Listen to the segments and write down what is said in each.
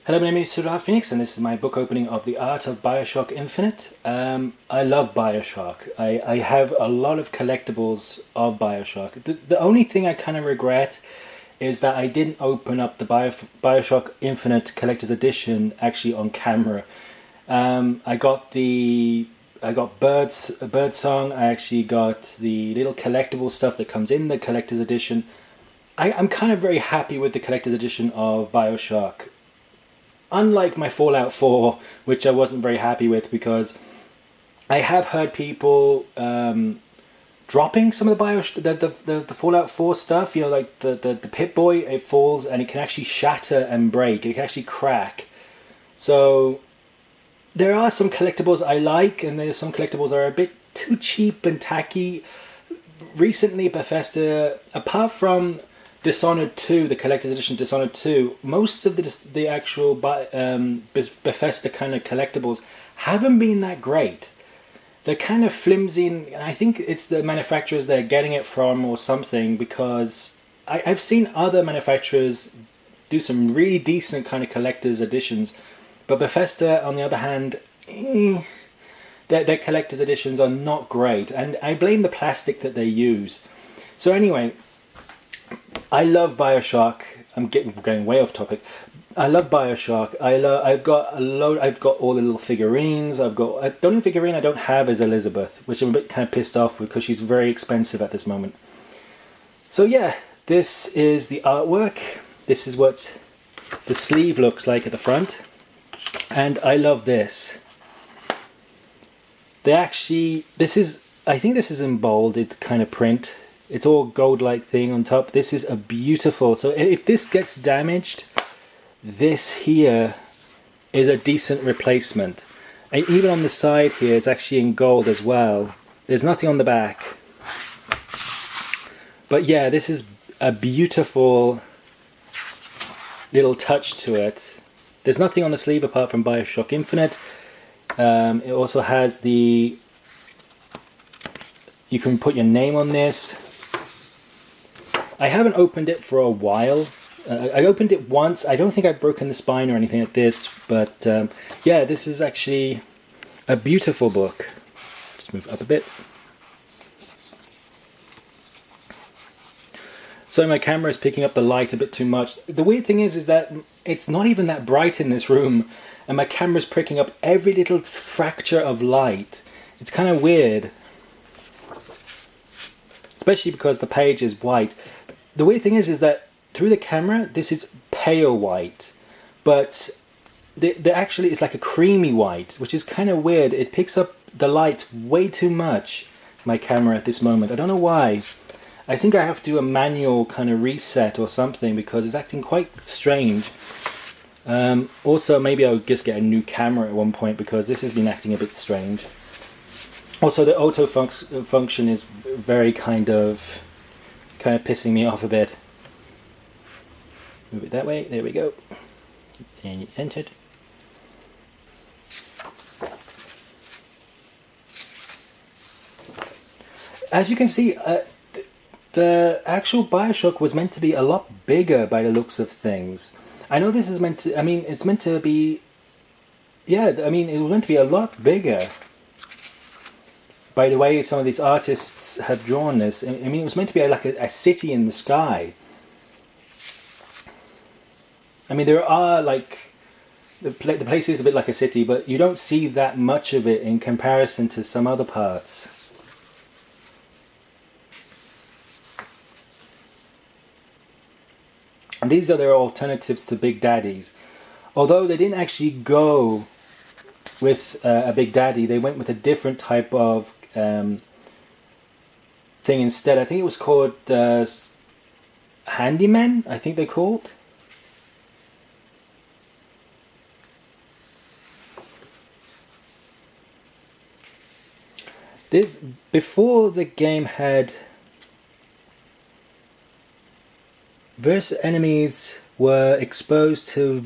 Hello, my name is SilverDarkPhoenix, and this is my book opening of The Art of BioShock Infinite. I love BioShock. I have a lot of collectibles of BioShock. The only thing I kind of regret is that I didn't open up the BioShock Infinite Collector's Edition actually on camera. I got Birdsong. I actually got the little collectible stuff that comes in the Collector's Edition. I'm kind of very happy with the Collector's Edition of BioShock. Unlike my Fallout 4, which I wasn't very happy with because I have heard people dropping some of the Fallout 4 stuff. You know, like the Pip-Boy, it falls and it can actually shatter and break. It can actually crack. So there are some collectibles I like, and there's some collectibles that are a bit too cheap and tacky. Recently, Bethesda, apart from Dishonored 2, the collector's edition Dishonored 2, most of the actual Bethesda kind of collectibles haven't been that great. They're kind of flimsy, and I think it's the manufacturers they're getting it from or something, because I've seen other manufacturers do some really decent kind of collector's editions, but Bethesda, on the other hand, their collector's editions are not great, and I blame the plastic that they use. So anyway, I love BioShock. I'm going way off topic. I love BioShock. I've got all the little figurines. The only figurine I don't have is Elizabeth, which I'm a bit kind of pissed off with because she's very expensive at this moment. So yeah, this is the artwork. This is what the sleeve looks like at the front, and I love this. I think this is in bolded kind of print. It's all gold-like thing on top. This is a beautiful... So if this gets damaged, this here is a decent replacement. And even on the side here, it's actually in gold as well. There's nothing on the back. But yeah, this is a beautiful little touch to it. There's nothing on the sleeve apart from BioShock Infinite. It also has the... You can put your name on this. I haven't opened it for a while. I opened it once. I don't think I've broken the spine or anything like this, but yeah, this is actually a beautiful book. Just move up a bit. So my camera is picking up the light a bit too much. The weird thing is that it's not even that bright in this room, and my camera's picking up every little fracture of light. It's kind of weird. Especially because the page is white. The weird thing is that through the camera, this is pale white, but actually it's like a creamy white, which is kind of weird. It picks up the light way too much, my camera at this moment. I don't know why. I think I have to do a manual kind of reset or something because it's acting quite strange. Also, maybe I'll just get a new camera at one point because this has been acting a bit strange. Also, the auto function is very kind of pissing me off a bit. Move it that way. There we go. And it's centered. As you can see, the actual BioShock was meant to be a lot bigger by the looks of things. I know this is meant to... I mean, it's meant to be... Yeah, I mean, it was meant to be a lot bigger. By the way some of these artists have drawn this. I mean, it was meant to be like a city in the sky. I mean, there are like... The place is a bit like a city, but you don't see that much of it in comparison to some other parts. And these are their alternatives to Big Daddies. Although they didn't actually go with a Big Daddy, they went with a different type of thing instead. I think it was called Handyman, I think they're called. Before the game had... Various enemies were exposed to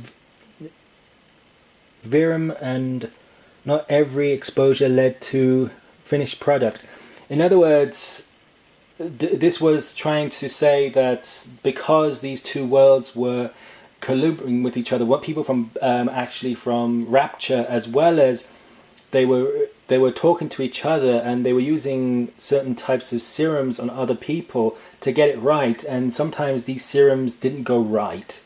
Virum, and not every exposure led to finished product. In other words, this was trying to say that because these two worlds were colluding with each other. What people from actually from Rapture, as well as they were talking to each other, and they were using certain types of serums on other people to get it right. And sometimes these serums didn't go right,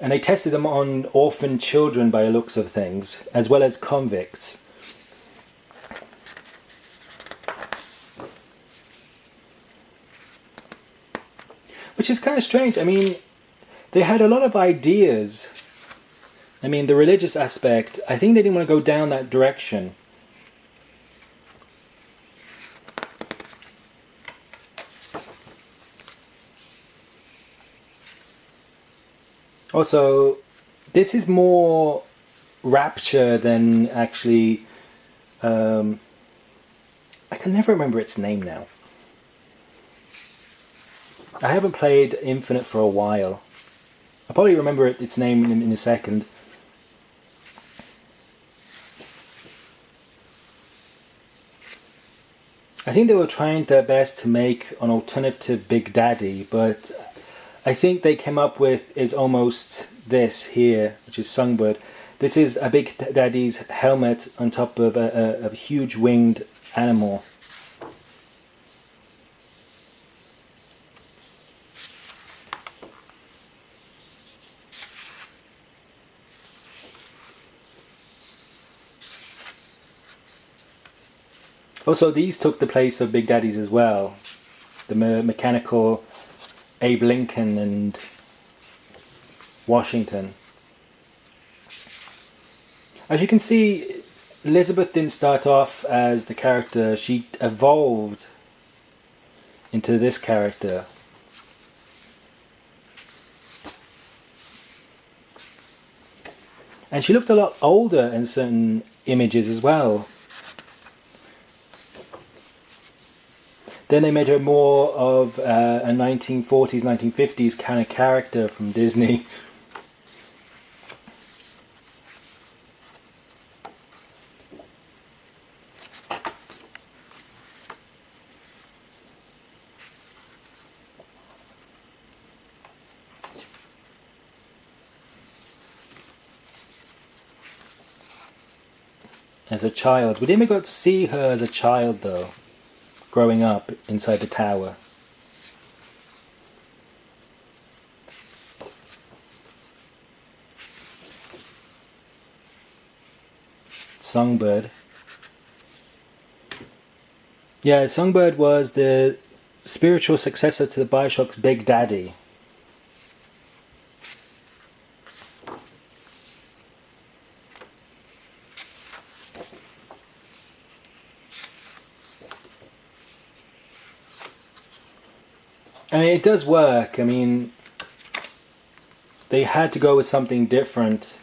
and they tested them on orphan children by the looks of things, as well as convicts. Which is kind of strange. I mean, they had a lot of ideas. I mean, the religious aspect, I think they didn't want to go down that direction. Also, this is more Rapture than actually... I can never remember its name now. I haven't played Infinite for a while. I'll probably remember its name in a second. I think they were trying their best to make an alternative Big Daddy, but I think they came up with is almost this here, which is Songbird. This is a Big Daddy's helmet on top of a huge winged animal. Also, these took the place of Big Daddies as well. The mechanical Abe Lincoln and Washington. As you can see, Elizabeth didn't start off as the character. She evolved into this character. And she looked a lot older in certain images as well. Then they made her more of a 1940s, 1950s kind of character from Disney. As a child. We didn't get to see her as a child though, growing up inside the tower. Songbird. Yeah, Songbird was the spiritual successor to the BioShock's Big Daddy. I mean, it does work. I mean, they had to go with something different.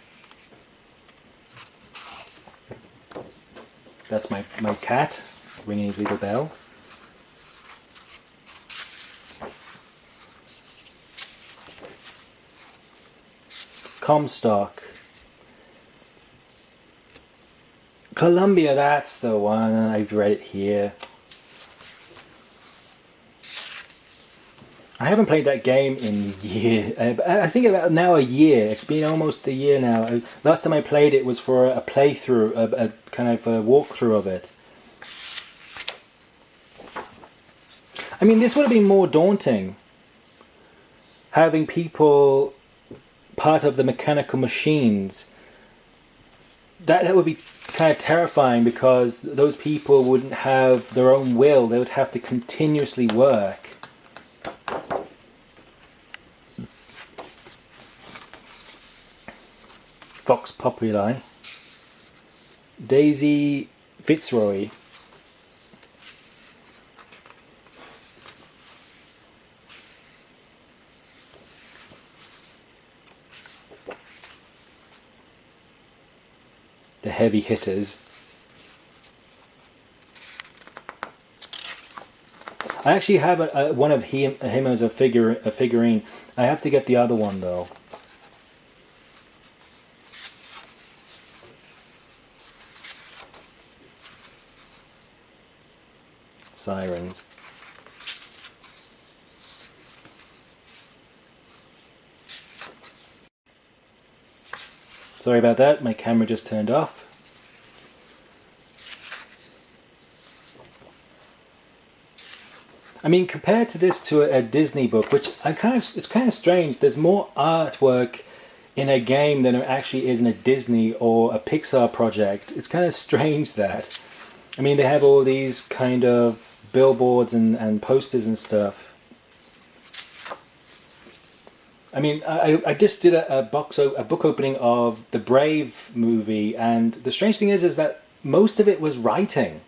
That's my cat ringing his little bell. Comstock. Columbia, that's the one. I've read it here. I haven't played that game in years. I think about now a year. It's been almost a year now. Last time I played it was for a playthrough, a kind of a walkthrough of it. I mean, this would have been more daunting. Having people part of the mechanical machines. That would be kind of terrifying because those people wouldn't have their own will. They would have to continuously work. Vox Populi. Daisy Fitzroy. The heavy hitters. I actually have one of him as a figurine. I have to get the other one though. Sirens. Sorry about that, my camera just turned off. I mean, compared to this to a Disney book, which it's kind of strange. There's more artwork in a game than there actually is in a Disney or a Pixar project. It's kind of strange that. I mean, they have all these kind of billboards and posters and stuff. I mean, I just did a book opening of the Brave movie, and the strange thing is that most of it was writing.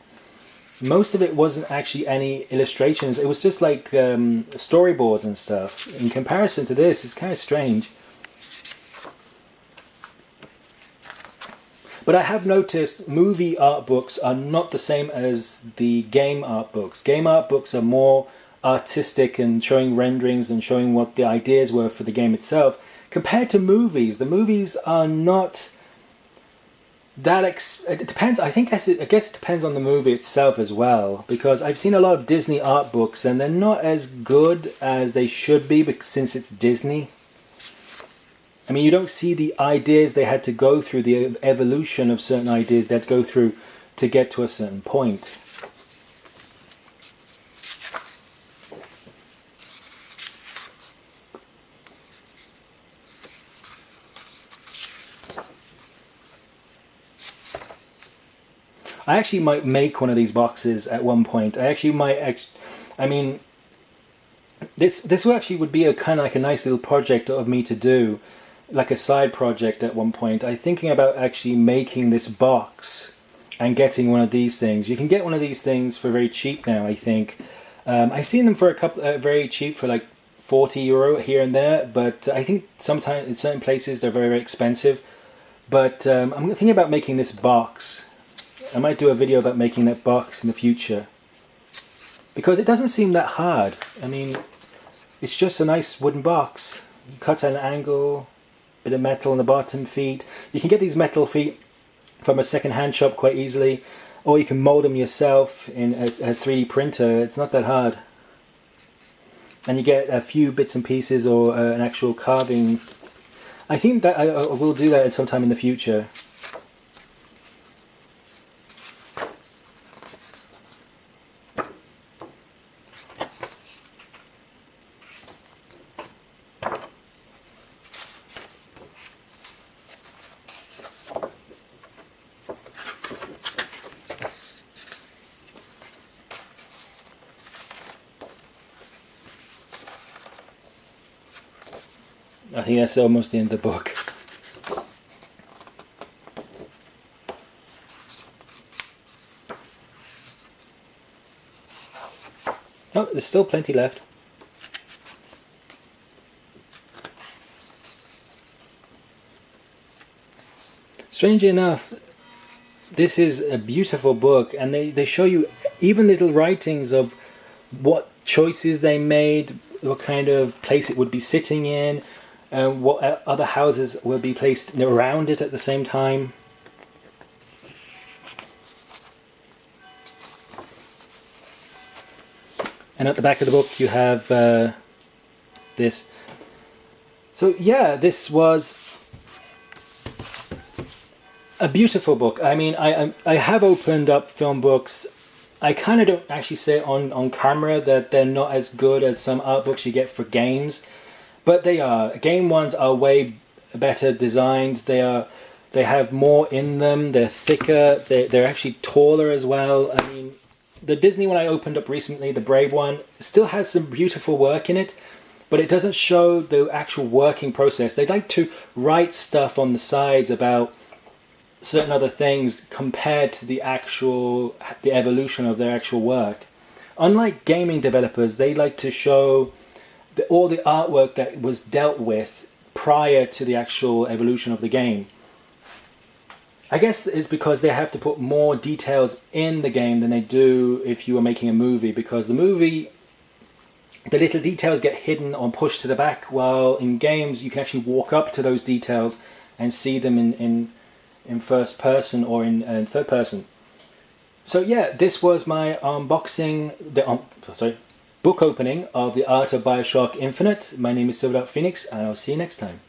Most of it wasn't actually any illustrations. It was just like storyboards and stuff. In comparison to this, it's kind of strange. But I have noticed movie art books are not the same as the game art books. Game art books are more artistic and showing renderings and showing what the ideas were for the game itself. Compared to movies, the movies are not that it depends. I guess it depends on the movie itself as well, because I've seen a lot of Disney art books and they're not as good as they should be since it's Disney. I mean, you don't see the ideas they had to go through, the evolution of certain ideas they had to go through to get to a certain point. I actually might make one of these boxes at one point. I actually might. I mean, this actually would be a kind of like a nice little project of me to do, like a side project at one point. I'm thinking about actually making this box and getting one of these things. You can get one of these things for very cheap now, I think. I've seen them for a couple very cheap, for like €40 here and there, but I think sometimes in certain places they're very, very expensive. But I'm thinking about making this box. I might do a video about making that box in the future, because it doesn't seem that hard. I mean, it's just a nice wooden box. You cut at an angle, bit of metal on the bottom feet. You can get these metal feet from a second-hand shop quite easily, or you can mold them yourself in a 3D printer. It's not that hard. And you get a few bits and pieces or an actual carving. I think that I will do that at some time in the future. I think that's almost the end of the book. Oh, there's still plenty left. Strangely enough, this is a beautiful book, and they show you even little writings of what choices they made, what kind of place it would be sitting in, and what other houses will be placed around it at the same time. And at the back of the book you have this. So yeah, this was a beautiful book. I mean, I have opened up film books. I kind of don't actually say on camera that they're not as good as some art books you get for games. But they are. Game ones are way better designed. They have more in them. They're thicker. They're actually taller as well. I mean, the Disney one I opened up recently, the Brave one, still has some beautiful work in it, but it doesn't show the actual working process. They like to write stuff on the sides about certain other things compared to the evolution of their actual work. Unlike gaming developers, they like to show all the artwork that was dealt with prior to the actual evolution of the game. I guess it's because they have to put more details in the game than they do if you were making a movie, because the movie, the little details get hidden or pushed to the back, while in games you can actually walk up to those details and see them in first person or in third person. So yeah, this was my unboxing, book opening of The Art of BioShock Infinite. My name is SilverDarkPhoenix, and I'll see you next time.